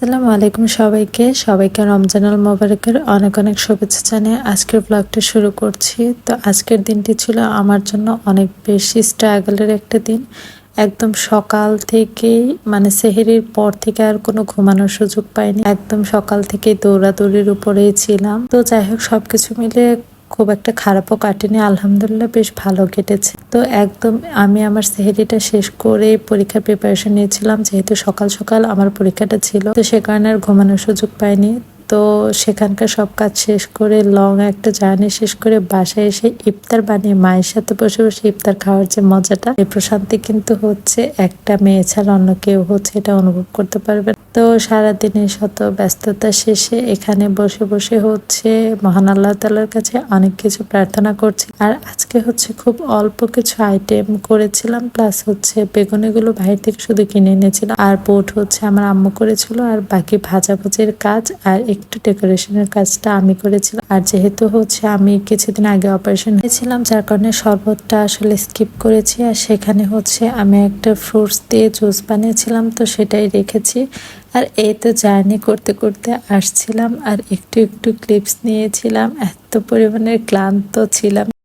আসসালামু আলাইকুম সবাইকে রমজানুল মোবারকের অনেক অনেক শুভেচ্ছা জানিয়ে আজকের ব্লগটা শুরু করছি। তো আজকের দিনটি ছিল আমার জন্য অনেক বেশি স্ট্রাগলের একটা দিন। একদম সকাল থেকেই মানে সেহরির পর থেকে আর কোনো ঘুমানোর সুযোগ পাইনি, একদম সকাল থেকে দৌড়াদৌড়ির উপরেই ছিলাম। তো যাই হোক, সবকিছু মিলে খুব একটা খারাপও কাটেনি, আলহামদুলিল্লাহ বেশ ভালো কেটেছে। তো একদম আমি আমার সেহরিটা শেষ করে পরীক্ষার প্রিপারেশন নিয়েছিলাম, যেহেতু সকাল সকাল আমার পরীক্ষাটা ছিল, তো সে কারণে আর ঘুমানোর সুযোগ পাইনি। তো সেখানকার সব কাজ শেষ করে লং একটা জার্নি শেষ করে বাসায় এসে ইফতার বানিয়ে মায়ের সাথে বসে বসে ইফতার খাওয়ার যে মজাটা, এই প্রশান্তি কিন্তু হচ্ছে একটা মেয়ে ছাড়া অন্য কেউ হচ্ছে এটা অনুভব করতে পারবে। তো সারাদিনের শত ব্যস্ততা শেষে এখানে বসে বসে হচ্ছে মহান আল্লাহ তাআলার কাছে অনেক কিছু প্রার্থনা করছি। আর আজকে হচ্ছে খুব অল্প কিছু আইটেম করেছিলাম, প্লাস হচ্ছে বেগুনিগুলো বাইরে থেকে শুধু কিনে এনেছিলাম, আর বুট হচ্ছে আমার আম্মু করেছিল, আর বাকি ভাজাভুজির কাজ আর একটু ডেকোরেশনের কাজটা আমি করেছিলাম। আর যেহেতু হচ্ছে আমি কিছুদিন আগে অপারেশন হয়েছিলাম, যার কারণে শরবতটা আসলে স্কিপ করেছি। আর সেখানে হচ্ছে আমি একটা ফ্রুটস দিয়ে জুস বানিয়েছিলাম, তো সেটাই রেখেছি। আর এই তো জার্নি করতে করতে আসছিলাম আর একটু একটু ক্লিপস নিয়েছিলাম, এত পরিমাণে ক্লান্ত ছিলাম।